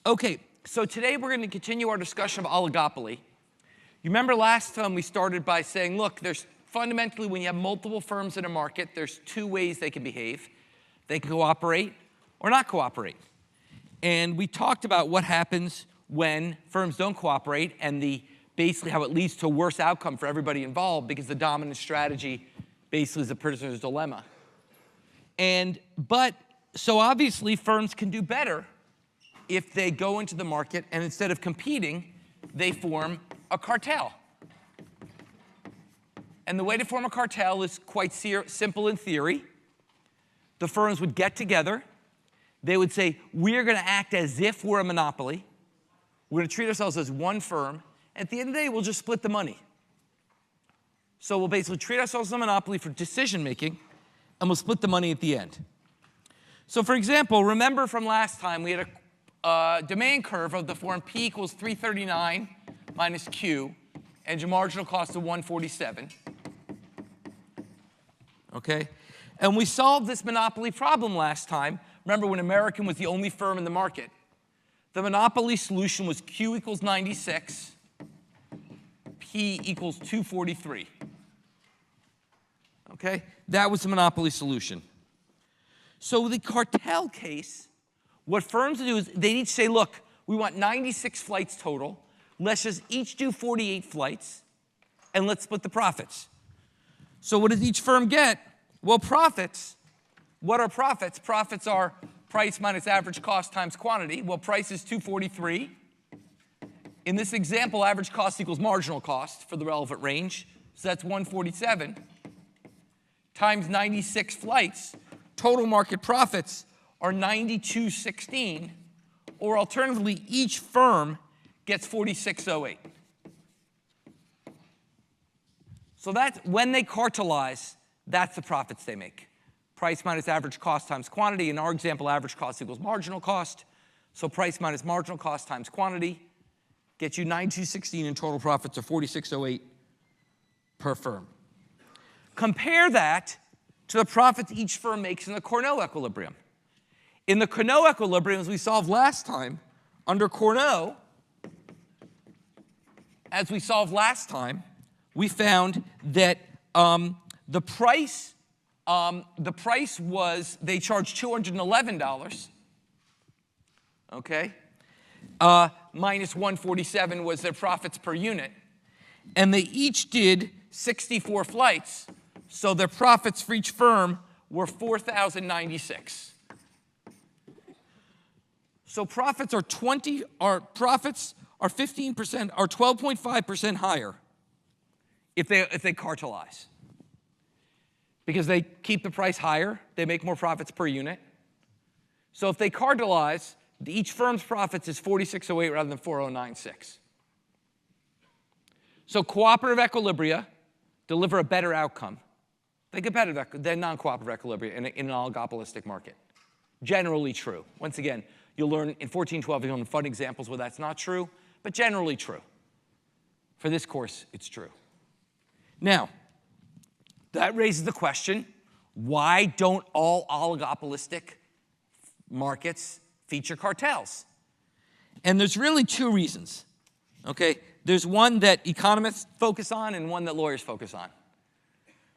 Okay, so today we're going to continue our discussion of oligopoly. You remember last time we started by saying, look, there's fundamentally, when you have multiple firms in a market, there's two ways they can behave. They can cooperate or not cooperate. And we talked about what happens when firms don't cooperate and basically how it leads to a worse outcome for everybody involved, because the dominant strategy basically is the prisoner's dilemma. So obviously firms can do better if they go into the market and instead of competing, they form a cartel. And the way to form a cartel is quite simple in theory. The firms would get together. They would say, we're going to act as if we're a monopoly. We're going to treat ourselves as one firm. And at the end of the day, we'll just split the money. So we'll basically treat ourselves as a monopoly for decision making, and we'll split the money at the end. So for example, remember from last time, we had a demand curve of the form P equals 339 minus Q, and your marginal cost of 147. Okay? And we solved this monopoly problem last time. Remember when American was the only firm in the market? The monopoly solution was Q equals 96, P equals 243. Okay? That was the monopoly solution. So the cartel case, what firms do is they each say, look, we want 96 flights total. Let's just each do 48 flights, and let's split the profits. So what does each firm get? Well, profits. What are profits? Profits are price minus average cost times quantity. Well, price is 243. In this example, average cost equals marginal cost for the relevant range. So that's 147 times 96 flights. Total market profits are 9216, or alternatively, each firm gets 4608. So that's when they cartelize, that's the profits they make. Price minus average cost times quantity. In our example, average cost equals marginal cost. So price minus marginal cost times quantity gets you 9216, and total profits are 4608 per firm. Compare that to the profits each firm makes in the Cournot equilibrium. In the Cournot equilibrium, as we solved last time, under Cournot, as we solved last time, we found that the price was, they charged $211, okay? Minus 147 was their profits per unit. And they each did 64 flights. So their profits for each firm were 4,096. So profits are 15% or 12.5% higher if they cartelize. Because they keep the price higher, they make more profits per unit. So if they cartelize, each firm's profits is 4608 rather than 4096. So cooperative equilibria deliver a better outcome. They get better than non-cooperative equilibria in an oligopolistic market. Generally true. Once again, you'll learn in 1412, you'll learn fun examples where that's not true, but generally true. For this course, it's true. Now, that raises the question, why don't all oligopolistic markets feature cartels? And there's really two reasons, okay? There's one that economists focus on and one that lawyers focus on.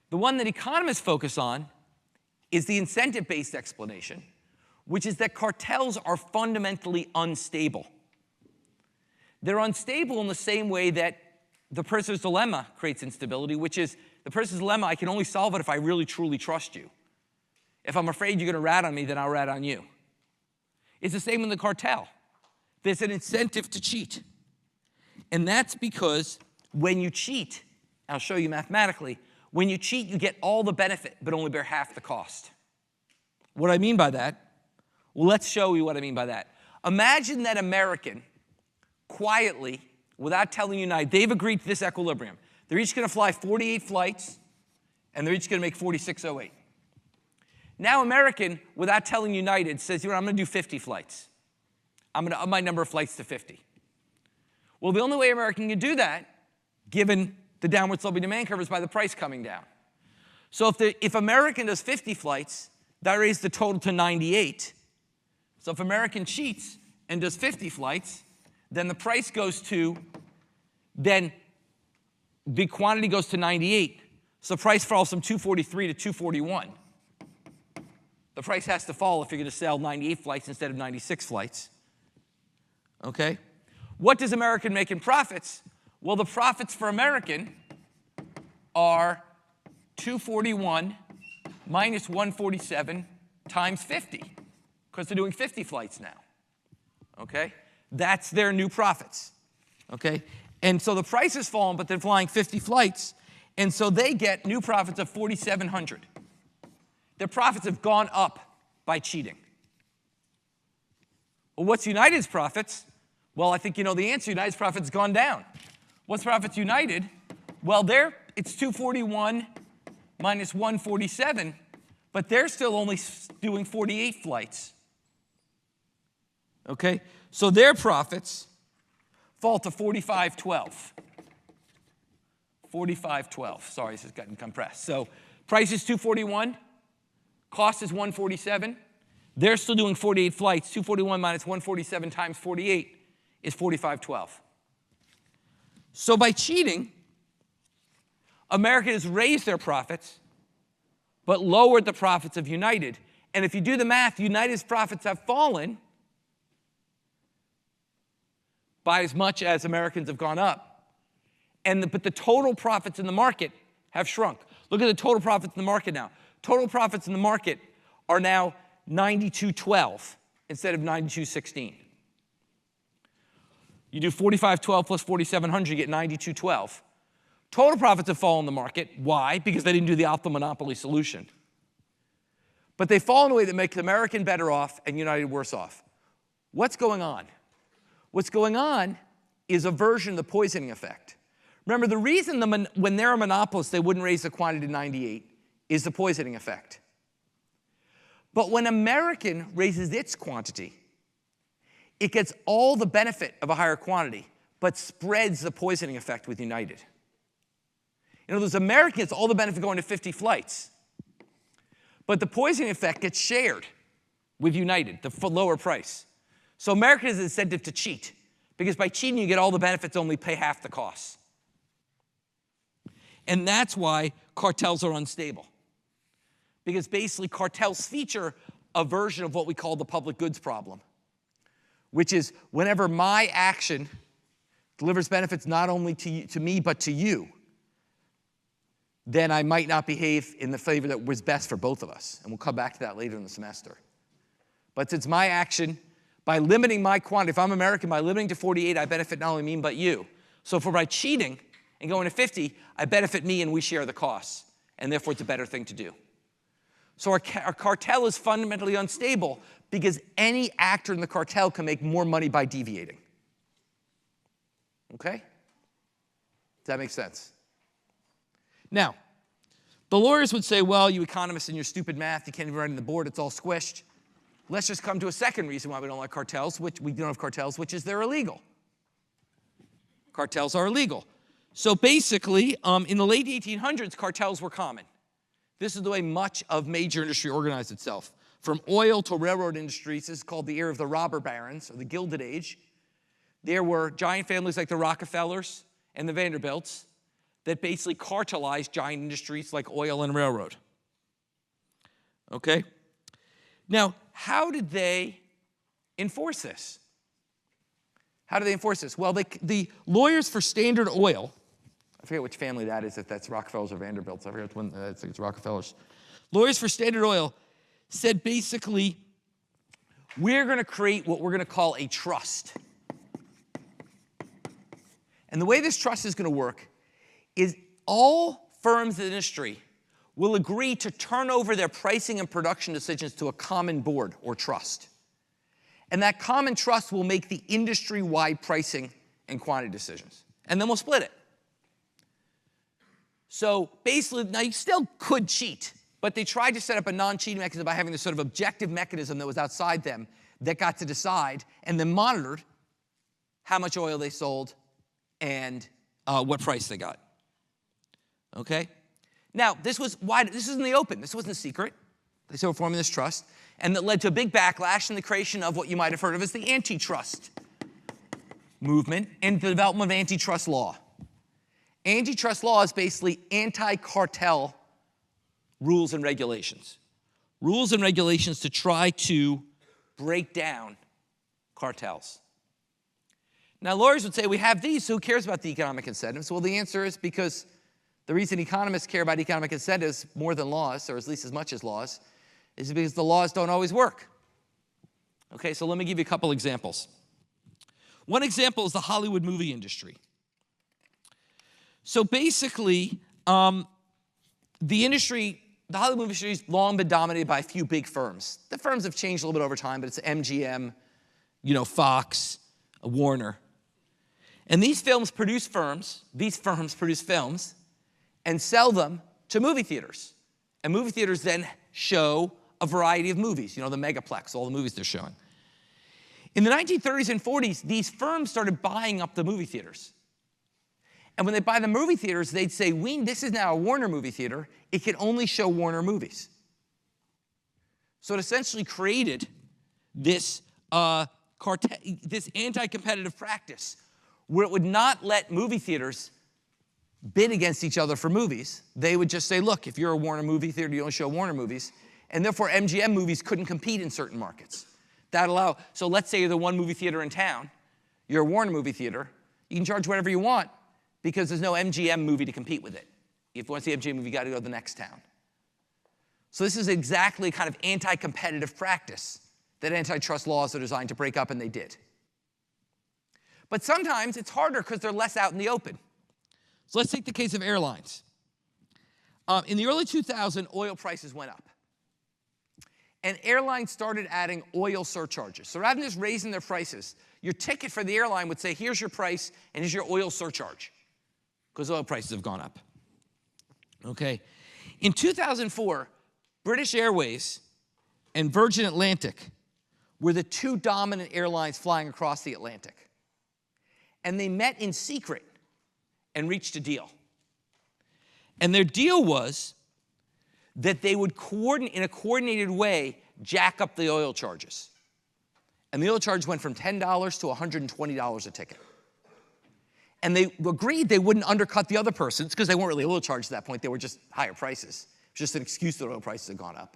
The one that economists focus on is the incentive-based explanation, which is that cartels are fundamentally unstable. They're unstable in the same way that the prisoner's dilemma creates instability, which is the prisoner's dilemma, I can only solve it if I really, truly trust you. If I'm afraid you're going to rat on me, then I'll rat on you. It's the same in the cartel. There's an incentive to cheat. And that's because when you cheat, I'll show you mathematically, when you cheat, you get all the benefit, but only bear half the cost. What do I mean by that? Well, let's show you what I mean by that. Imagine that American, quietly, without telling United, they've agreed to this equilibrium. They're each going to fly 48 flights, and they're each going to make 4608. Now American, without telling United, says, you know, I'm going to do 50 flights. I'm going to up my number of flights to 50. Well, the only way American can do that, given the downward sloping demand curve, is by the price coming down. So if American does 50 flights, that raises the total to 98. So if American cheats and does 50 flights, then the price goes to, then the quantity goes to 98. So the price falls from 243 to 241. The price has to fall if you're going to sell 98 flights instead of 96 flights. Okay? What does American make in profits? Well, the profits for American are 241 minus 147 times 50, because they're doing 50 flights now. Okay? That's their new profits. Okay? And so the price has fallen, but they're flying 50 flights, and so they get new profits of 4,700. Their profits have gone up by cheating. Well, what's United's profits? Well, I think you know the answer. United's profits gone down. What's profits United? Well, it's 241 minus 147, but they're still only doing 48 flights. Okay? So their profits fall to 4512. 4512. Sorry, this is getting compressed. So price is 241, cost is 147. They're still doing 48 flights. 241 minus 147 times 48 is 4512. So by cheating, American has raised their profits, but lowered the profits of United. And if you do the math, United's profits have fallen by as much as Americans have gone up. But the total profits in the market have shrunk. Look at the total profits in the market now. Total profits in the market are now 9212 instead of 9216. You do 4512 plus 4700, you get 9212. Total profits have fallen in the market. Why? Because they didn't do the optimal monopoly solution. But they fall in a way that makes American better off and United worse off. What's going on? What's going on is a version of the poisoning effect. Remember, the reason when they're a monopolist they wouldn't raise the quantity to 98 is the poisoning effect. But when American raises its quantity, it gets all the benefit of a higher quantity, but spreads the poisoning effect with United. In other words, American gets all the benefit going to 50 flights, but the poisoning effect gets shared with United, the lower price. So American has an incentive to cheat, because by cheating you get all the benefits, only pay half the costs. And that's why cartels are unstable. Because basically cartels feature a version of what we call the public goods problem, which is whenever my action delivers benefits not only to me but to you, then I might not behave in the favor that was best for both of us. And we'll come back to that later in the semester. But since my action, by limiting my quantity, if I'm American, by limiting to 48, I benefit not only me but you. So by cheating and going to 50, I benefit me and we share the costs. And therefore, it's a better thing to do. So our cartel is fundamentally unstable because any actor in the cartel can make more money by deviating. Okay? Does that make sense? Now, the lawyers would say, well, you economists and your stupid math, you can't even write on the board, it's all squished. Let's just come to a second reason why we don't like cartels, which we don't have cartels, which is they're illegal. Cartels are illegal. So basically, in the late 1800s, cartels were common. This is the way much of major industry organized itself. From oil to railroad industries, this is called the era of the robber barons, or the Gilded Age. There were giant families like the Rockefellers and the Vanderbilts that basically cartelized giant industries like oil and railroad. Okay? Now, how did they enforce this? How do they enforce this? Well, the lawyers for Standard Oil, I forget which family that is, if that's Rockefellers or Vanderbilts. I forget which one, I think it's Rockefellers. Lawyers for Standard Oil said basically, we're going to create what we're going to call a trust. And the way this trust is going to work is all firms in the industry will agree to turn over their pricing and production decisions to a common board or trust. And that common trust will make the industry-wide pricing and quantity decisions. And then we'll split it. So basically, now you still could cheat, but they tried to set up a non-cheating mechanism by having this sort of objective mechanism that was outside them that got to decide and then monitored how much oil they sold and what price they got. Okay? Now, this was in the open. This wasn't secret. They started forming this trust, and that led to a big backlash and the creation of what you might have heard of as the antitrust movement and the development of antitrust law. Antitrust law is basically anti-cartel rules and regulations. Rules and regulations to try to break down cartels. Now, lawyers would say, we have these, so who cares about the economic incentives? Well, the answer is because the reason economists care about economic incentives more than laws, or at least as much as laws, is because the laws don't always work. Okay, so let me give you a couple examples. One example is the Hollywood movie industry. So basically, the Hollywood movie industry has long been dominated by a few big firms. The firms have changed a little bit over time, but it's MGM, Fox, Warner. And these firms produce films and sell them to movie theaters. And movie theaters then show a variety of movies, the megaplex, all the movies they're showing. In the 1930s and 40s, these firms started buying up the movie theaters. And when they buy the movie theaters, they'd say, this is now a Warner movie theater. It can only show Warner movies. So it essentially created this anti-competitive practice where it would not let movie theaters bid against each other for movies. They would just say, look, if you're a Warner movie theater, you only show Warner movies. And therefore, MGM movies couldn't compete in certain markets. So let's say you're the one movie theater in town. You're a Warner movie theater. You can charge whatever you want because there's no MGM movie to compete with it. If you want to see MGM movie, you got to go to the next town. So this is exactly kind of anti-competitive practice that antitrust laws are designed to break up, and they did. But sometimes it's harder because they're less out in the open. So let's take the case of airlines. In the early 2000s, oil prices went up. And airlines started adding oil surcharges. So rather than just raising their prices, your ticket for the airline would say, here's your price and here's your oil surcharge, because oil prices have gone up. Okay. In 2004, British Airways and Virgin Atlantic were the two dominant airlines flying across the Atlantic. And they met in secret and reached a deal. And their deal was that they would in a coordinated way jack up the oil charges. And the oil charge went from $10 to $120 a ticket. And they agreed they wouldn't undercut the other persons because they weren't really oil charges at that point. They were just higher prices. It was just an excuse that oil prices had gone up.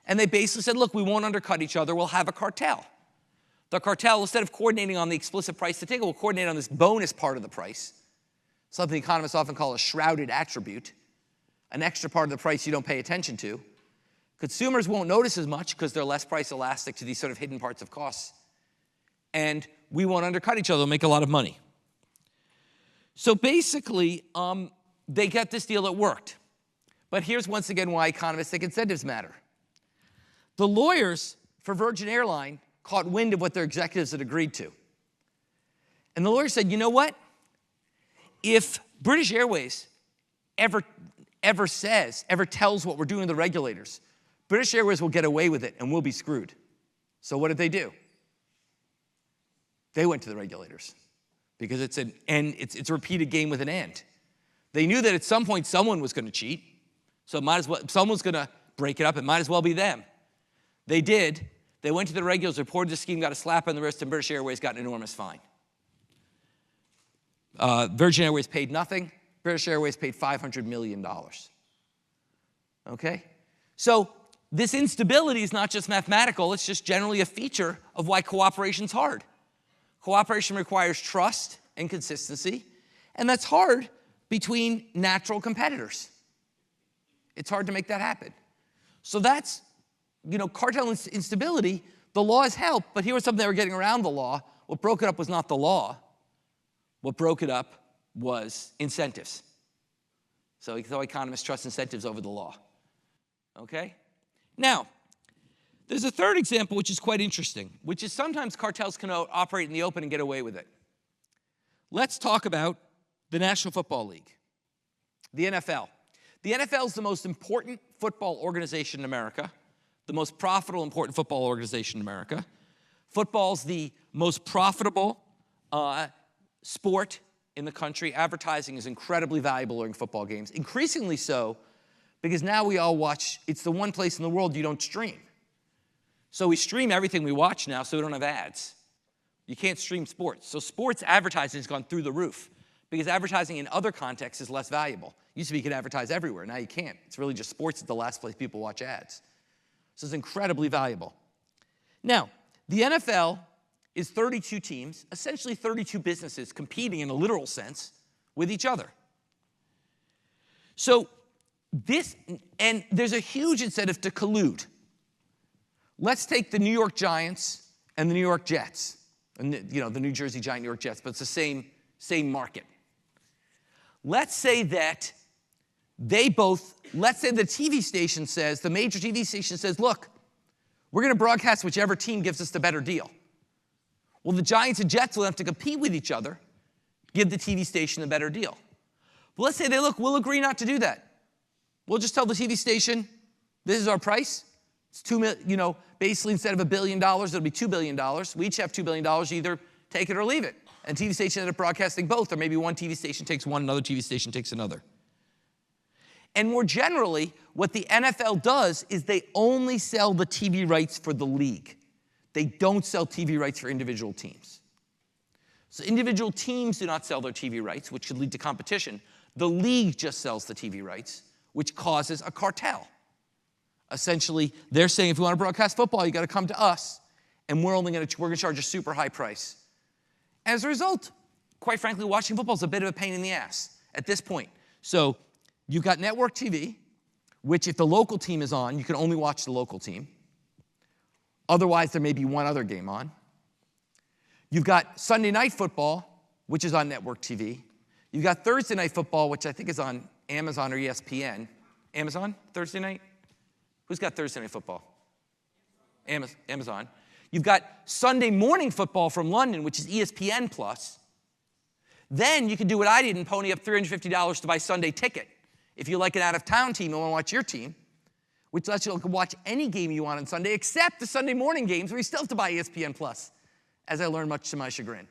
And they basically said, look, we won't undercut each other. We'll have a cartel. The cartel, instead of coordinating on the explicit price to ticket, will coordinate on this bonus part of the price, something economists often call a shrouded attribute, an extra part of the price you don't pay attention to. Consumers won't notice as much because they're less price elastic to these sort of hidden parts of costs. And we won't undercut each other. We'll make a lot of money. So basically, they got this deal that worked. But here's once again why economists think incentives matter. The lawyers for Virgin Airline caught wind of what their executives had agreed to. And the lawyer said, you know what? If British Airways ever tells what we're doing to the regulators, British Airways will get away with it and we'll be screwed. So what did they do? They went to the regulators because it's a repeated game with an end. They knew that at some point someone was going to cheat, so if someone's going to break it up, it might as well be them. They did. They went to the regulators, reported the scheme, got a slap on the wrist, and British Airways got an enormous fine. Virgin Airways paid nothing. British Airways paid $500 million. Okay? So this instability is not just mathematical, it's just generally a feature of why cooperation's hard. Cooperation requires trust and consistency, and that's hard between natural competitors. It's hard to make that happen. So that's, cartel instability. The law has helped, but here was something they were getting around the law. What broke it up was not the law. What broke it up was incentives. So economists trust incentives over the law. Okay? Now, there's a third example which is quite interesting, which is sometimes cartels can operate in the open and get away with it. Let's talk about the National Football League, the NFL. The NFL is the most important football organization in America, the most profitable, important football organization in America. Football's the most profitable sport in the country. Advertising is incredibly valuable during football games, increasingly so because now we all watch, it's the one place in the world you don't stream. So we stream everything we watch now, so we don't have ads. You can't stream sports. So sports advertising has gone through the roof because advertising in other contexts is less valuable. Used to be you could advertise everywhere. Now you can't. It's really just sports is the last place people watch ads. So it's incredibly valuable. Now, the NFL is 32 teams, essentially 32 businesses competing in a literal sense with each other. So and there's a huge incentive to collude. Let's take the New York Giants and the New York Jets. And, the New Jersey Giant, New York Jets, but it's the same market. Let's say that let's say the TV station says, the major TV station says, look, we're going to broadcast whichever team gives us the better deal. Well, the Giants and Jets will have to compete with each other, give the TV station a better deal. But let's say we'll agree not to do that. We'll just tell the TV station, this is our price. It's $2 million, basically instead of $1 billion, it'll be $2 billion. We each have $2 billion, either take it or leave it. And TV station ended up broadcasting both, or maybe one TV station takes one, another TV station takes another. And more generally, what the NFL does is they only sell the TV rights for the league. They don't sell TV rights for individual teams. So individual teams do not sell their TV rights, which could lead to competition. The league just sells the TV rights, which causes a cartel. Essentially, they're saying if you want to broadcast football, you got to come to us, and we're going to charge a super high price. As a result, quite frankly, watching football is a bit of a pain in the ass at this point. So you've got network TV, which if the local team is on, you can only watch the local team. Otherwise, there may be one other game on. You've got Sunday Night Football, which is on network TV. You've got Thursday Night Football, which I think is on Amazon or ESPN. Amazon, Thursday night? Who's got Thursday Night Football? Amazon. You've got Sunday Morning Football from London, which is ESPN+. Then you can do what I did and pony up $350 to buy Sunday Ticket. If you like an out-of-town team and want to watch your team, which lets you watch any game you want on Sunday, except the Sunday morning games where you still have to buy ESPN+, as I learned much to my chagrin.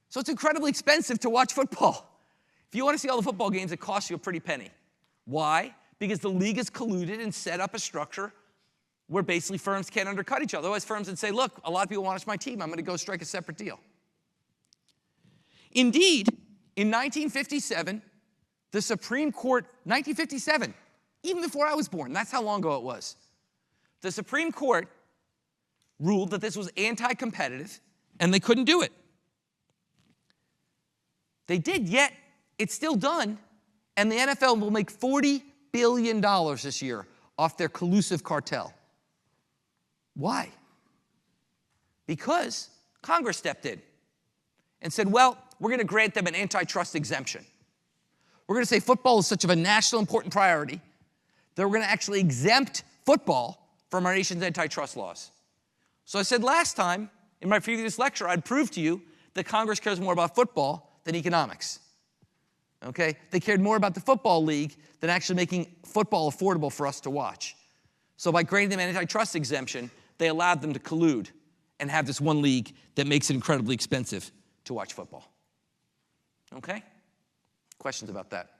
So it's incredibly expensive to watch football. If you want to see all the football games, it costs you a pretty penny. Why? Because the league has colluded and set up a structure where basically firms can't undercut each other. Otherwise, firms would say, look, a lot of people want to watch my team. I'm going to go strike a separate deal. Indeed, in 1957, the Supreme Court, 1957, even before I was born, that's how long ago it was, the Supreme Court ruled that this was anti-competitive and they couldn't do it. They did, yet it's still done, and the NFL will make $40 billion this year off their collusive cartel. Why? Because Congress stepped in and said, well, we're going to grant them an antitrust exemption. We're going to say football is such of a national important priority that we're going to actually exempt football from our nation's antitrust laws. So I said last time in my previous lecture, I'd prove to you that Congress cares more about football than economics. Okay? They cared more about the football league than actually making football affordable for us to watch. So by granting them an antitrust exemption, they allowed them to collude and have this one league that makes it incredibly expensive to watch football. Okay? Questions about that?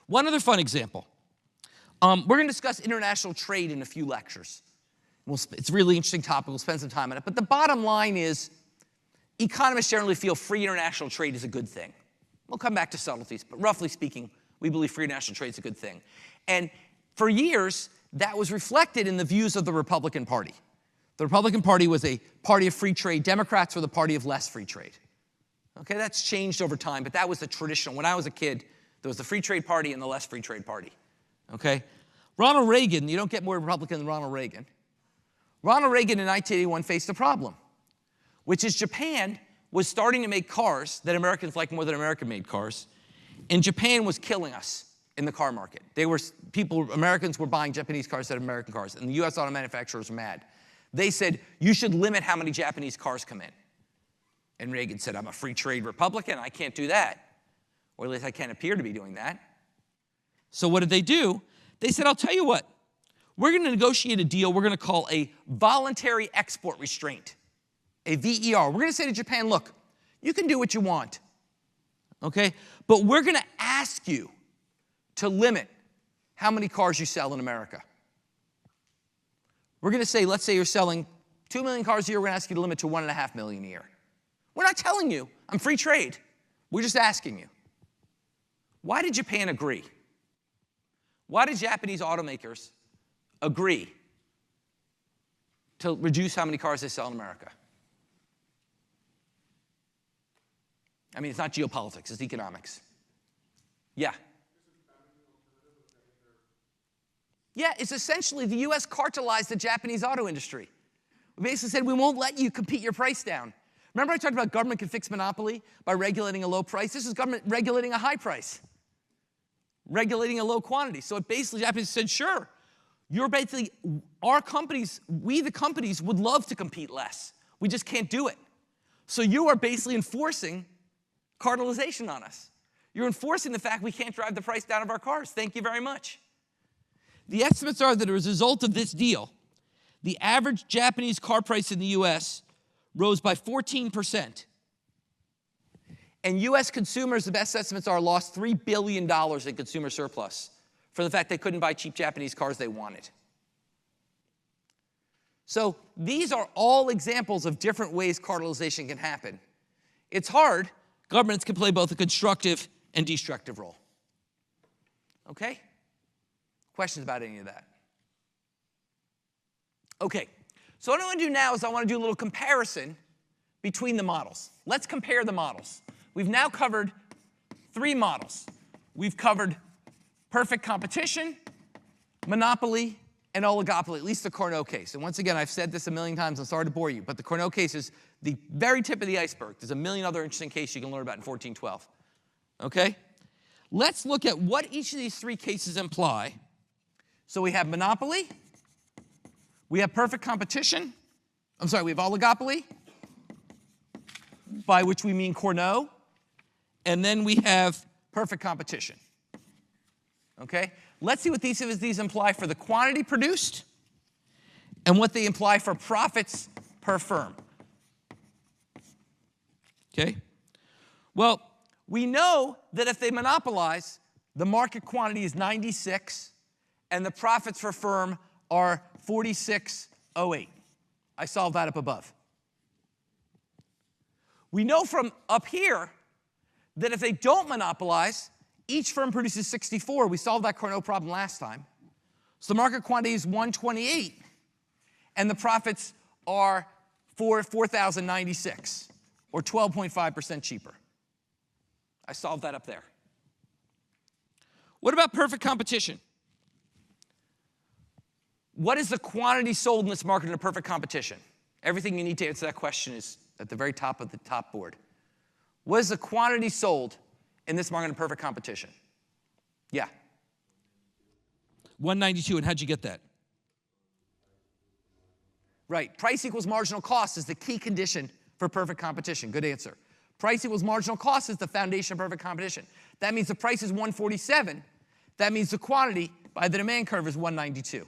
One other fun example. We're going to discuss international trade in a few lectures. It's a really interesting topic. We'll spend some time on it. But the bottom line is economists generally feel free international trade is a good thing. We'll come back to subtleties, but roughly speaking, we believe free international trade is a good thing. And for years, that was reflected in the views of the Republican Party. The Republican Party was a party of free trade. Democrats were the party of less free trade. Okay, that's changed over time, but that was the traditional. When I was a kid, there was the free trade party and the less free trade party. Okay? Ronald Reagan, you don't get more Republican than Ronald Reagan. Ronald Reagan in 1981 faced a problem, which is Japan was starting to make cars that Americans like more than American-made cars, and Japan was killing us in the car market. Americans were buying Japanese cars instead of American cars, and the U.S. auto manufacturers were mad. They said, you should limit how many Japanese cars come in. And Reagan said, I'm a free trade Republican, I can't do that. Or at least I can't appear to be doing that. So what did they do? They said, I'll tell you what, we're going to negotiate a deal we're going to call a voluntary export restraint, a VER. We're going to say to Japan, look, you can do what you want, okay? But we're going to ask you to limit how many cars you sell in America. We're going to say, let's say you're selling 2 million cars a year, we're going to ask you to limit to 1.5 million a year. We're not telling you, I'm free trade. We're just asking you. Why did Japan agree? Why did Japanese automakers agree to reduce how many cars they sell in America? I mean, it's not geopolitics, it's economics. Yeah. Yeah, it's essentially the US cartelized the Japanese auto industry. We basically said, we won't let you compete your price down. Remember I talked about government can fix monopoly by regulating a low price? This is government regulating a high price, regulating a low quantity. So it basically, Japanese said, sure, you're basically, our companies, we the companies would love to compete less. We just can't do it. So you are basically enforcing cartelization on us. You're enforcing the fact we can't drive the price down of our cars. Thank you very much. The estimates are that as a result of this deal, the average Japanese car price in the US rose by 14%. And US consumers, the best estimates are, lost $3 billion in consumer surplus for the fact they couldn't buy cheap Japanese cars they wanted. So these are all examples of different ways cartelization can happen. It's hard. Governments can play both a constructive and destructive role. Okay? Questions about any of that? Okay, so what I want to do now is I want to do a little comparison between the models. Let's compare the models. We've now covered 3 models. We've covered perfect competition, monopoly, and oligopoly, at least the Carnot case. And once again, I've said this a million times, I'm sorry to bore you, but the Carnot case is the very tip of the iceberg. There's a million other interesting cases you can learn about in 1412. Okay? Let's look at what each of these 3 cases imply. So we have monopoly, we have perfect competition, we have oligopoly, by which we mean Carnot, and then we have perfect competition. Okay? Let's see what these imply for the quantity produced and what they imply for profits per firm. Okay? Well, we know that if they monopolize, the market quantity is 96 and the profits per firm are 46.08. I solved that up above. We know from up here that if they don't monopolize, each firm produces 64. We solved that Carnot problem last time. So the market quantity is 128, and the profits are 4,096, or 12.5% cheaper. I solved that up there. What about perfect competition? What is the quantity sold in this market in a perfect competition? Everything you need to answer that question is at the very top of the top board. What is the quantity sold in this market in perfect competition? Yeah. 192, and how'd you get that? Right, price equals marginal cost is the key condition for perfect competition. Good answer. Price equals marginal cost is the foundation of perfect competition. That means the price is 147. That means the quantity by the demand curve is 192.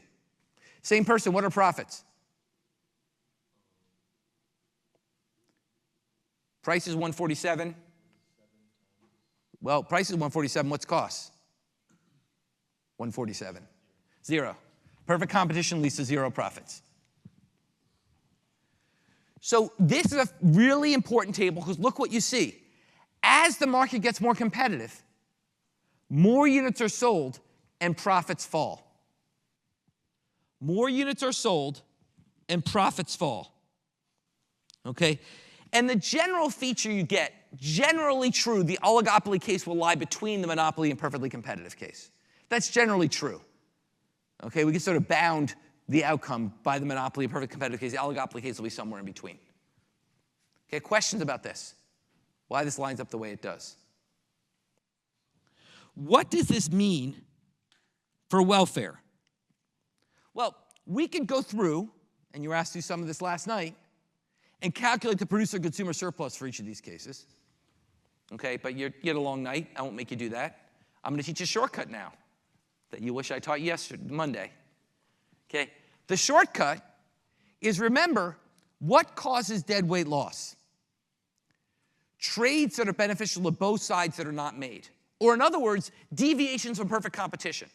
Same person, what are profits? Price is 147. Well, price is 147, what's cost? 147. 0. Perfect competition leads to 0 profits. So this is a really important table because look what you see. As the market gets more competitive, more units are sold and profits fall. More units are sold and profits fall. Okay? And the general feature you get, generally true, the oligopoly case will lie between the monopoly and perfectly competitive case. That's generally true. Okay, we can sort of bound the outcome by the monopoly and perfect competitive case. The oligopoly case will be somewhere in between. Okay, questions about this? Why this lines up the way it does? What does this mean for welfare? Well, we could go through, and you were asked to do some of this last night, and calculate the producer-consumer surplus for each of these cases. Okay, but you had a long night. I won't make you do that. I'm going to teach a shortcut now that you wish I taught you Monday. Okay, the shortcut is, remember, what causes deadweight loss? Trades that are beneficial to both sides that are not made, Or in other words, deviations from perfect competition.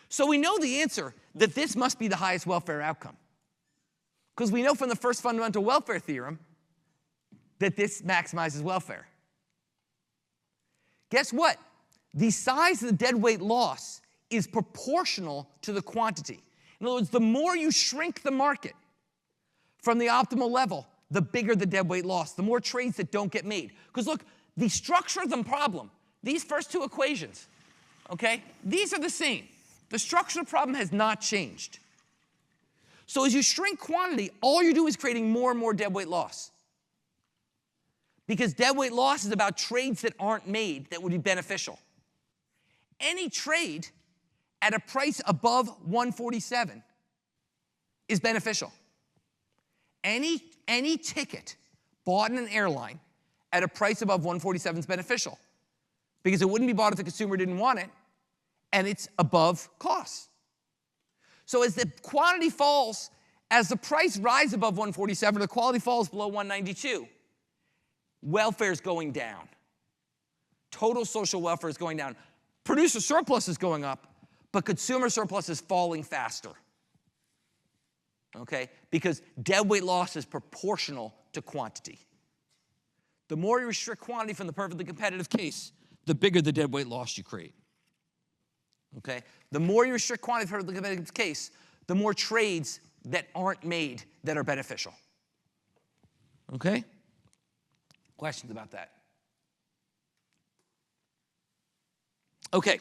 So we know the answer that this must be the highest welfare outcome. Because we know from the first fundamental welfare theorem that this maximizes welfare. Guess what? The size of the deadweight loss is proportional to the quantity. In other words, the more you shrink the market from the optimal level, the bigger the deadweight loss, the more trades that don't get made. Because look, the structure of the problem, these first two equations, okay, these are the same. The structure of the problem has not changed. So as you shrink quantity, all you do is creating more and more deadweight loss. Because deadweight loss is about trades that aren't made that would be beneficial. Any trade at a price above 147 is beneficial. Any ticket bought in an airline at a price above 147 is beneficial. Because it wouldn't be bought if the consumer didn't want it, and it's above cost. So as the quantity falls, as the price rises above 147, the quality falls below 192, welfare is going down. Total social welfare is going down. Producer surplus is going up, but consumer surplus is falling faster. Okay? Because deadweight loss is proportional to quantity. The more you restrict quantity from the perfectly competitive case, the bigger the deadweight loss you create. Okay? The more you restrict quantity from the competitive case, the more trades that aren't made that are beneficial. Okay? Questions about that? Okay.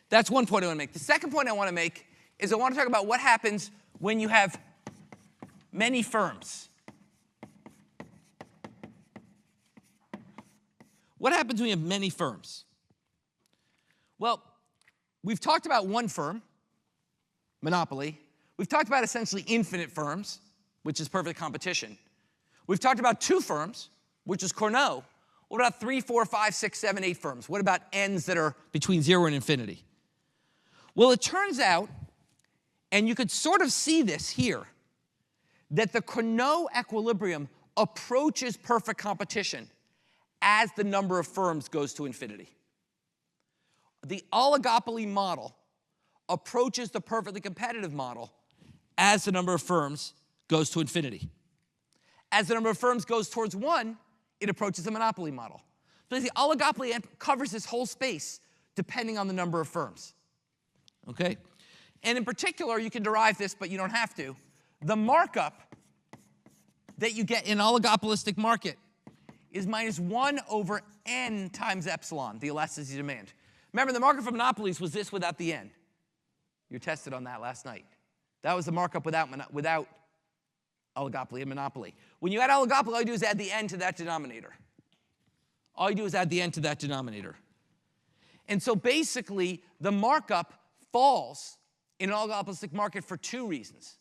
That's one point I want to make. The second point I want to make is I want to talk about what happens when you have many firms. What happens when you have many firms? Well, we've talked about one firm, monopoly. We've talked about essentially infinite firms, which is perfect competition. We've talked about two firms, which is Carnot. What about 3, 4, 5, 6, 7, 8 firms? What about n's that are between 0 and infinity? Well, it turns out, and you could sort of see this here, that the Carnot equilibrium approaches perfect competition as the number of firms goes to infinity. The oligopoly model approaches the perfectly competitive model as the number of firms goes to infinity. As the number of firms goes towards 1, it approaches the monopoly model. So the oligopoly covers this whole space depending on the number of firms. Okay? And in particular, you can derive this, but you don't have to. The markup that you get in an oligopolistic market is minus 1 over n times epsilon, the elasticity of demand. Remember, the markup for monopolies was this without the n. You tested on that last night. That was the markup without oligopoly and monopoly. When you add oligopoly, all you do is add the n to that denominator. All you do is add the n to that denominator. And so basically, the markup falls in an oligopolistic market for two reasons.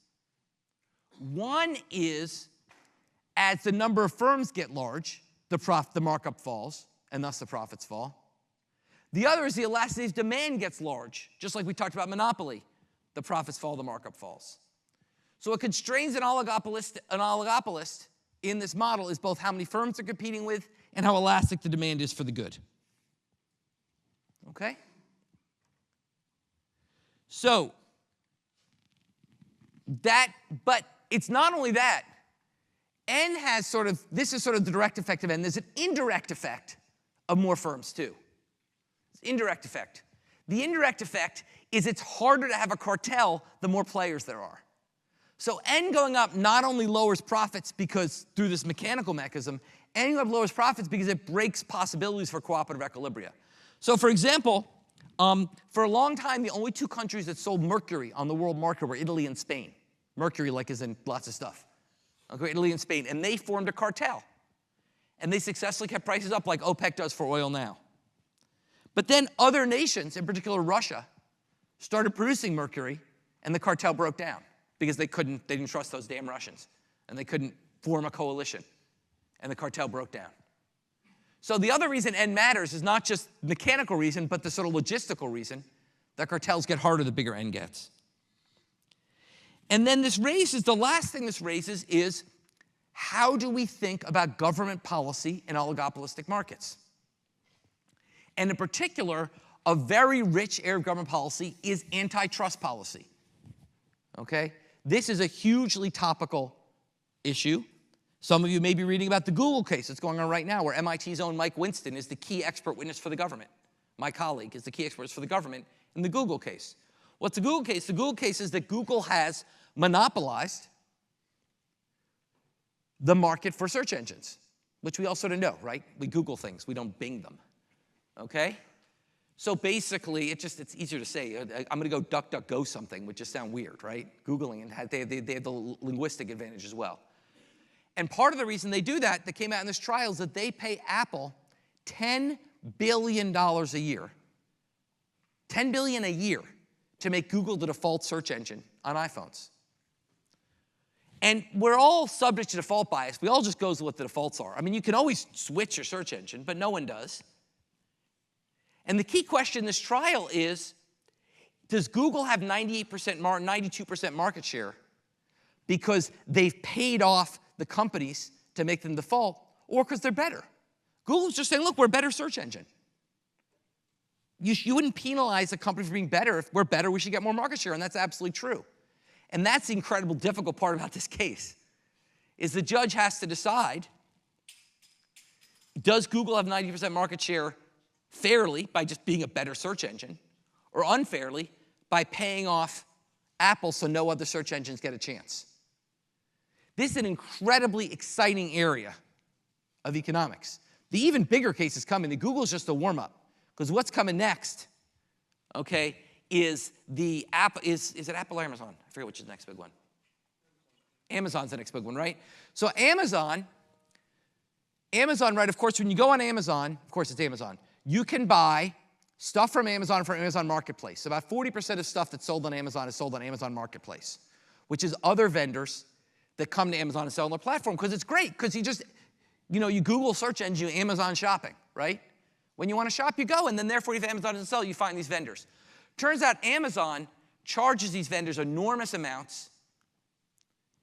One is, as the number of firms get large, the markup falls, and thus the profits fall. The other is the elasticity of demand gets large, just like we talked about monopoly. The profits fall, the markup falls. So what constrains an oligopolist in this model is both how many firms they're competing with and how elastic the demand is for the good. Okay? So, but it's not only that. N has this is sort of the direct effect of N. There's an indirect effect of more firms too. It's indirect effect. The indirect effect is it's harder to have a cartel the more players there are. So N going up not only lowers profits because through this mechanical mechanism, N going up lowers profits because it breaks possibilities for cooperative equilibria. So for example, for a long time, the only two countries that sold mercury on the world market were Italy and Spain. Mercury, like, is in lots of stuff. Okay, Italy and Spain. And they formed a cartel. And they successfully kept prices up like OPEC does for oil now. But then other nations, in particular Russia, started producing mercury, and the cartel broke down because they didn't trust those damn Russians. And they couldn't form a coalition. And the cartel broke down. So the other reason N matters is not just mechanical reason, but the sort of logistical reason that cartels get harder the bigger N gets. And then the last thing this raises is, how do we think about government policy in oligopolistic markets? And in particular, a very rich area of government policy is antitrust policy. Okay? This is a hugely topical issue. Some of you may be reading about the Google case that's going on right now, where MIT's own Mike Winston is the key expert witness for the government. My colleague is the key expert for the government in the Google case. What's the Google case? The Google case is that Google has monopolized the market for search engines, which we all sort of know, right? We Google things, we don't Bing them, okay? So basically, it's easier to say, I'm going to go DuckDuckGo something, which just sound weird, right? Googling, and they have the linguistic advantage as well. And part of the reason they do that came out in this trial, is that they pay Apple $10 billion a year. $10 billion a year to make Google the default search engine on iPhones. And we're all subject to default bias. We all just go with what the defaults are. I mean, you can always switch your search engine, but no one does. And the key question in this trial is, does Google have 92% market share because they've paid off the companies to make them default, or because they're better? Google's just saying, look, we're a better search engine. You wouldn't penalize a company for being better. If we're better, we should get more market share, and that's absolutely true. And that's the incredible difficult part about this case, is the judge has to decide, does Google have 90% market share fairly by just being a better search engine, or unfairly by paying off Apple so no other search engines get a chance? This is an incredibly exciting area of economics. The even bigger case is coming. The Google is just a warm-up, because what's coming next, okay, is the app. Is it Apple or Amazon? I forget which is the next big one. Amazon's the next big one, right? So Amazon, right? Of course, when you go on Amazon, of course it's Amazon, you can buy stuff from Amazon Marketplace. About 40% of stuff that's sold on Amazon is sold on Amazon Marketplace, which is other vendors that come to Amazon and sell on their platform, because it's great, because you Google search engine, Amazon shopping, right? When you want to shop, you go, and then therefore if Amazon doesn't sell, you find these vendors. Turns out Amazon charges these vendors enormous amounts.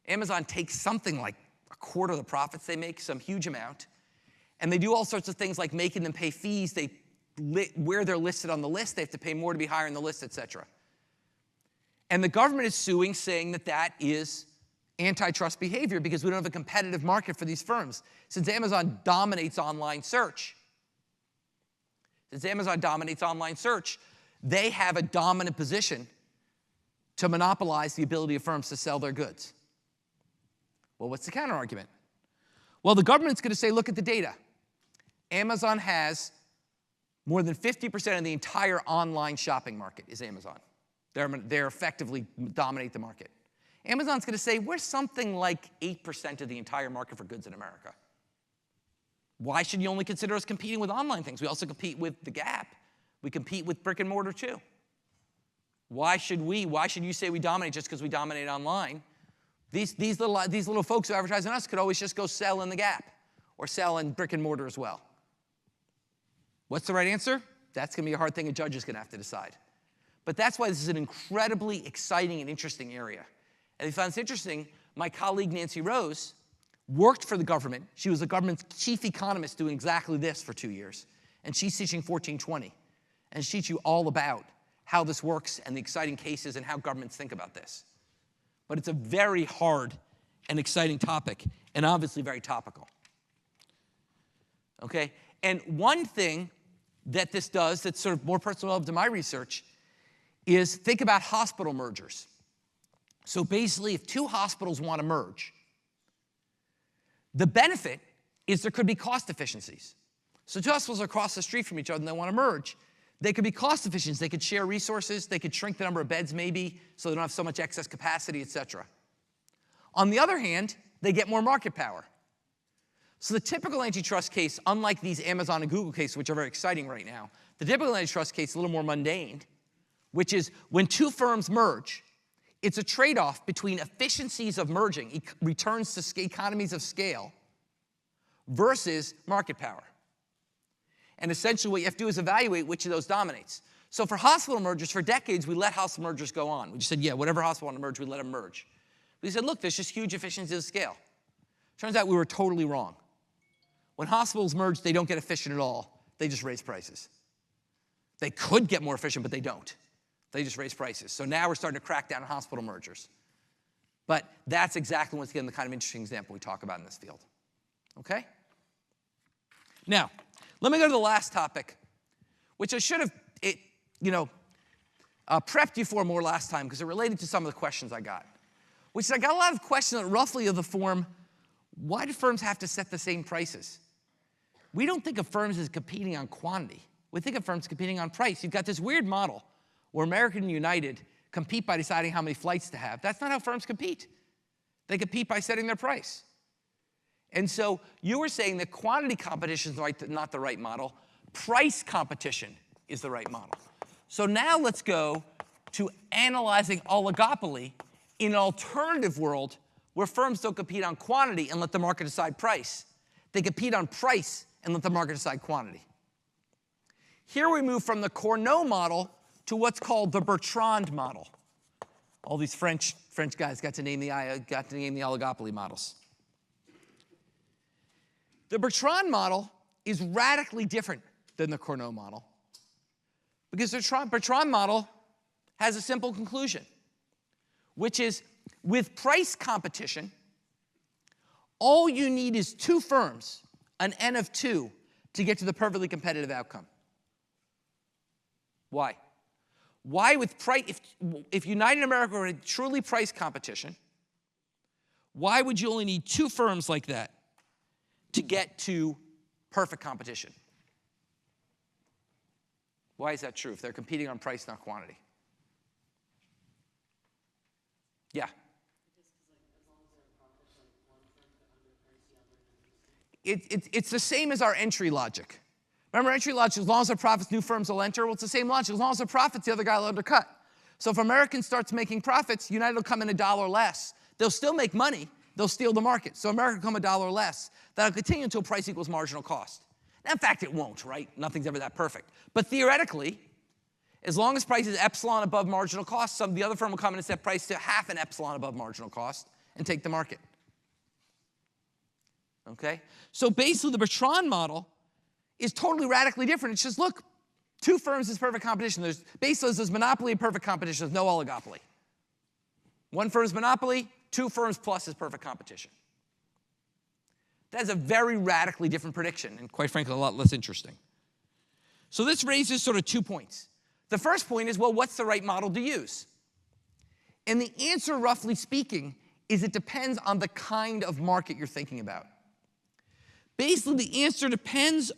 Amazon takes something like a quarter of the profits they make, some huge amount, and they do all sorts of things like making them pay fees. Where they're listed on the list, they have to pay more to be higher in the list, etc. And the government is suing, saying that that is antitrust behavior because we don't have a competitive market for these firms. Since Amazon dominates online search, they have a dominant position to monopolize the ability of firms to sell their goods. Well, what's the counter-argument? Well, the government's going to say, look at the data. Amazon has more than 50% of the entire online shopping market is Amazon. They're effectively dominate the market. Amazon's going to say, we're something like 8% of the entire market for goods in America. Why should you only consider us competing with online things? We also compete with the Gap. We compete with brick and mortar too. Why should you say we dominate just because we dominate online? These little folks who advertise on us could always just go sell in the Gap or sell in brick and mortar as well. What's the right answer? That's going to be a hard thing a judge is going to have to decide. But that's why this is an incredibly exciting and interesting area. And if you find this interesting, my colleague Nancy Rose worked for the government. She was the government's chief economist doing exactly this for 2 years. And she's teaching 1420. And she teaches you all about how this works and the exciting cases and how governments think about this. But it's a very hard and exciting topic, and obviously very topical. Okay? And one thing that this does that's sort of more personal to my research is think about hospital mergers. So basically, if two hospitals want to merge, the benefit is there could be cost efficiencies. So two hospitals are across the street from each other and they want to merge. They could be cost efficient. They could share resources. They could shrink the number of beds maybe so they don't have so much excess capacity, et cetera. On the other hand, they get more market power. So the typical antitrust case, unlike these Amazon and Google cases, which are very exciting right now, the typical antitrust case is a little more mundane, which is when two firms merge, it's a trade-off between efficiencies of merging, returns to economies of scale, versus market power. And essentially what you have to do is evaluate which of those dominates. So for hospital mergers, for decades, we let hospital mergers go on. We just said, yeah, whatever hospital want to merge, we let them merge. We said, look, there's just huge efficiencies of scale. Turns out we were totally wrong. When hospitals merge, they don't get efficient at all. They just raise prices. They could get more efficient, but they don't. They just raise prices. So now we're starting to crack down on hospital mergers. But that's exactly, once again, the kind of interesting example we talk about in this field. Okay? Now, let me go to the last topic, which I should have, prepped you for more last time because it related to some of the questions I got. Which is I got a lot of questions roughly of the form, why do firms have to set the same prices? We don't think of firms as competing on quantity. We think of firms competing on price. You've got this weird model where American and United compete by deciding how many flights to have. That's not how firms compete. They compete by setting their price. And so you were saying that quantity competition is not the right model. Price competition is the right model. So now let's go to analyzing oligopoly in an alternative world where firms don't compete on quantity and let the market decide price. They compete on price and let the market decide quantity. Here we move from the Cournot model to what's called the Bertrand model. All these French guys got to name the oligopoly models. The Bertrand model is radically different than the Cournot model because the Bertrand model has a simple conclusion, which is with price competition, all you need is two firms, an N of 2, to get to the perfectly competitive outcome. Why? Why with price, if United America were in truly price competition, why would you only need two firms like that to get to perfect competition? Why is that true if they're competing on price, not quantity? Yeah. It's the same as our entry logic. Remember entry logic, as long as there are profits, new firms will enter. Well, it's the same logic. As long as there are profits, the other guy will undercut. So if American starts making profits, United will come in $1 less. They'll still make money. They'll steal the market. So America will come $1 less. That'll continue until price equals marginal cost. Now, in fact, it won't, right? Nothing's ever that perfect. But theoretically, as long as price is epsilon above marginal cost, the other firm will come in and set price to half an epsilon above marginal cost and take the market. Okay? So basically, the Bertrand model is totally radically different. It's just, look, two firms is perfect competition. Basically, there's monopoly and perfect competition. There's no oligopoly. One firm's monopoly, two firms plus is perfect competition. That's a very radically different prediction, and quite frankly, a lot less interesting. So this raises sort of 2 points. The first point is, well, what's the right model to use? And the answer, roughly speaking, is it depends on the kind of market you're thinking about. Basically, the answer depends.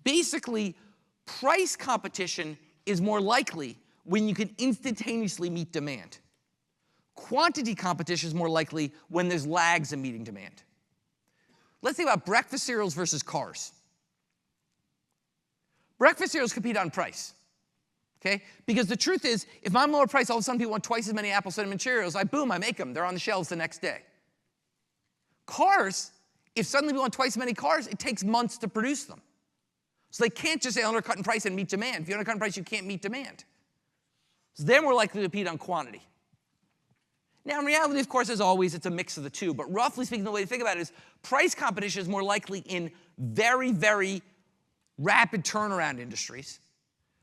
Basically, price competition is more likely when you can instantaneously meet demand. Quantity competition is more likely when there's lags in meeting demand. Let's think about breakfast cereals versus cars. Breakfast cereals compete on price, okay? Because the truth is, if I'm lower price, all of a sudden people want twice as many apple cinnamon Cheerios. I make them. They're on the shelves the next day. Cars, if suddenly we want twice as many cars, it takes months to produce them. So they can't just say undercut in price and meet demand. If you undercut in price, you can't meet demand. So they're more likely to compete on quantity. Now, in reality, of course, as always, it's a mix of the two. But roughly speaking, the way to think about it is price competition is more likely in very, very rapid turnaround industries.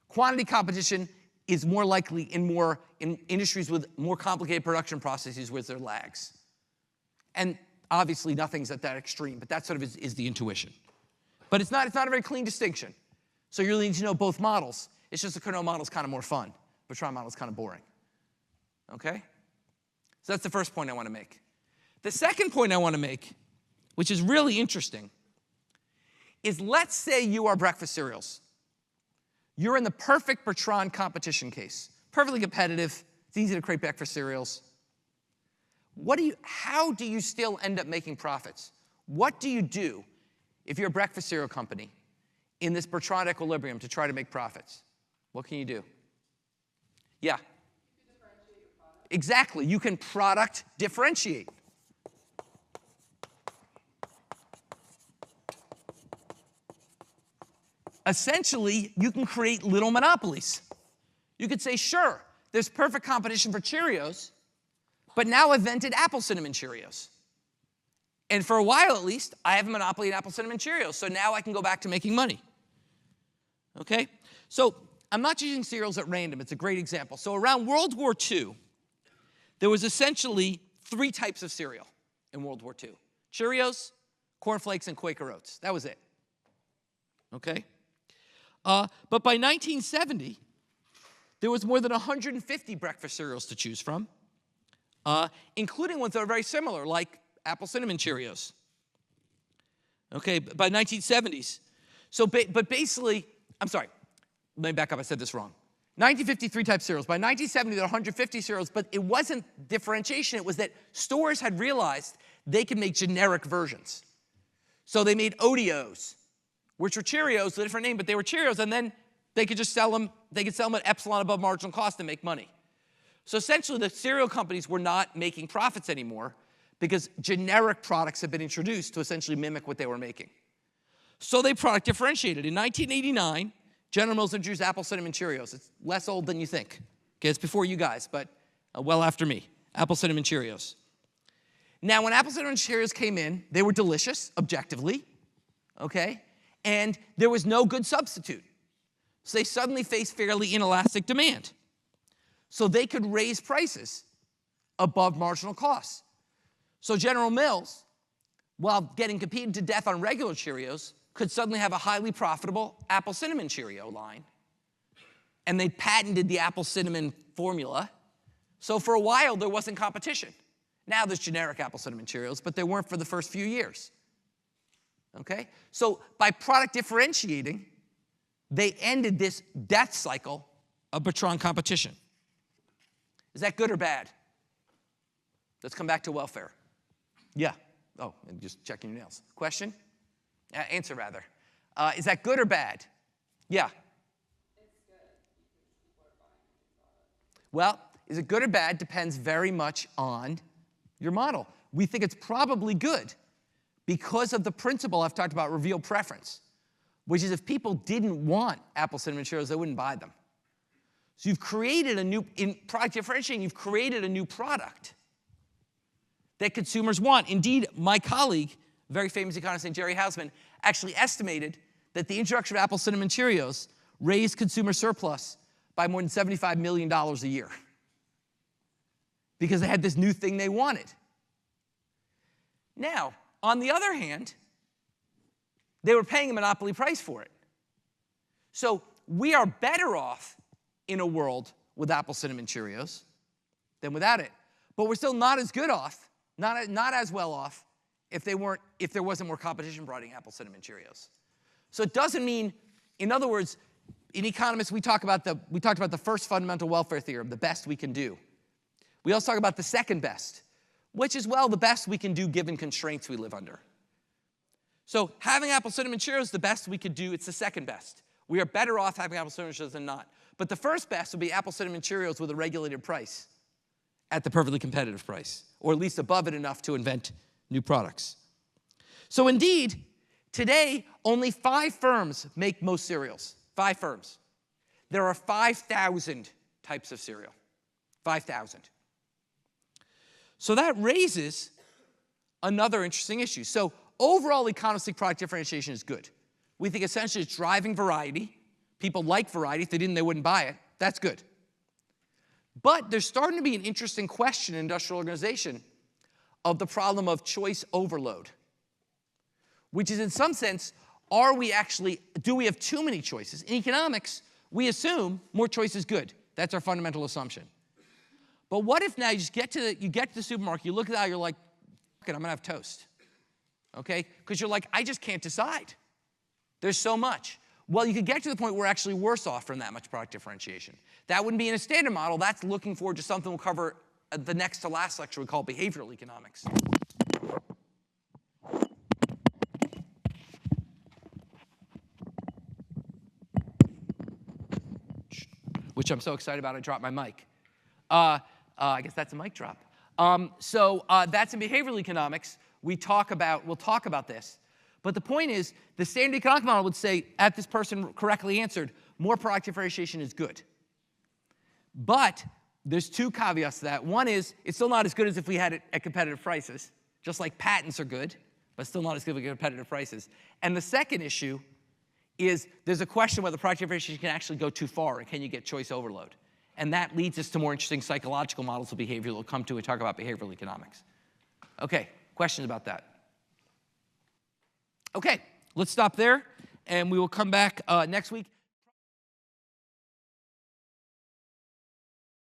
Quantity competition is more likely in industries with more complicated production processes where there are lags. And obviously, nothing's at that extreme, but that sort of is the intuition. But it's not a very clean distinction. So you really need to know both models. It's just the Cournot model is kind of more fun. The Bertrand model is kind of boring. Okay? So that's the first point I want to make. The second point I want to make, which is really interesting, is let's say you are breakfast cereals. You're in the perfect Bertrand competition case. Perfectly competitive. It's easy to create breakfast cereals. How do you still end up making profits? What do you do if you're a breakfast cereal company in this Bertrand equilibrium to try to make profits? What can you do? Yeah. Exactly. You can product differentiate. Essentially, you can create little monopolies. You could say, sure, there's perfect competition for Cheerios, but now I've invented apple cinnamon Cheerios. And for a while, at least, I have a monopoly in apple cinnamon Cheerios, so now I can go back to making money. Okay? So I'm not choosing cereals at random. It's a great example. So around World War II, there was essentially 3 types of cereal in World War II. Cheerios, Corn Flakes, and Quaker Oats. That was it. Okay? But by 1970, there was more than 150 breakfast cereals to choose from, including ones that are very similar, like Apple Cinnamon Cheerios. Okay, by 1970s. So, but basically, I'm sorry, let me back up, I said this wrong. 1953 type cereals. By 1970, there were 150 cereals, but it wasn't differentiation. It was that stores had realized they could make generic versions. So they made Oreos, which were Cheerios, a different name, but they were Cheerios, and then they could just sell them, they could sell them at epsilon above marginal cost and make money. So essentially, the cereal companies were not making profits anymore because generic products had been introduced to essentially mimic what they were making. So they product differentiated. In 1989, General Mills introduced Apple Cinnamon Cheerios. It's less old than you think. Okay, it's before you guys, but well after me. Apple Cinnamon Cheerios. Now, when Apple Cinnamon Cheerios came in, they were delicious, objectively, okay? And there was no good substitute. So they suddenly faced fairly inelastic demand. So they could raise prices above marginal costs. So General Mills, while getting competed to death on regular Cheerios, could suddenly have a highly profitable Apple Cinnamon Cheerio line. And they patented the Apple Cinnamon formula. So for a while, there wasn't competition. Now there's generic Apple Cinnamon Cheerios, but they weren't for the first few years. Okay? So by product differentiating, they ended this death cycle of Bertrand competition. Is that good or bad? Let's come back to welfare. Yeah. Oh, and just checking your nails. Question? Answer, rather. Is that good or bad? Yeah. It's good because people are buying the product. Well, is it good or bad depends very much on your model. We think it's probably good because of the principle I've talked about, revealed preference, which is if people didn't want Apple Cinnamon Cheerios, they wouldn't buy them. So you've created a new, in product differentiating, you've created a new product that consumers want. Indeed, my colleague, very famous economist named Jerry Hausman, actually estimated that the introduction of Apple Cinnamon Cheerios raised consumer surplus by more than $75 million a year because they had this new thing they wanted. Now, on the other hand, they were paying a monopoly price for it. So we are better off in a world with Apple Cinnamon Cheerios than without it. But we're still not as good off, not as well off, if there wasn't more competition providing Apple Cinnamon Cheerios. So it doesn't mean, in other words, in economists we talked about the first fundamental welfare theorem, the best we can do. We also talk about the second best, which is, well, the best we can do given constraints we live under. So having Apple Cinnamon Cheerios is the best we could do. It's the second best. We are better off having Apple Cinnamon Cheerios than not. But the first best would be Apple Cinnamon Cheerios with a regulated price at the perfectly competitive price, or at least above it enough to invent new products. So indeed, today, only 5 firms make most cereals. 5 firms. There are 5,000 types of cereal. 5,000. So that raises another interesting issue. So overall, economistic product differentiation is good. We think essentially it's driving variety. People like variety. If they didn't, they wouldn't buy it. That's good. But there's starting to be an interesting question in industrial organization of the problem of choice overload, which is in some sense, do we have too many choices? In economics, we assume more choice is good. That's our fundamental assumption. But what if now you get to the supermarket, you look at that, you're like, I'm going to have toast. Okay? Because you're like, I just can't decide. There's so much. Well, you could get to the point where we're actually worse off from that much product differentiation. That wouldn't be in a standard model. That's looking forward to something we'll cover the next to last lecture we call behavioral economics. Which I'm so excited about, I dropped my mic. I guess that's a mic drop. That's in behavioral economics. We'll talk about this. But the point is, the standard economic model would say, at this person correctly answered, more product differentiation is good. But there's 2 caveats to that. One is, it's still not as good as if we had it at competitive prices. Just like patents are good, but still not as good at competitive prices. And the second issue is there's a question whether project differentiation can actually go too far, and can you get choice overload? And that leads us to more interesting psychological models of behavior that we'll come to and talk about behavioral economics. Okay, questions about that? Okay, let's stop there, and we will come back next week.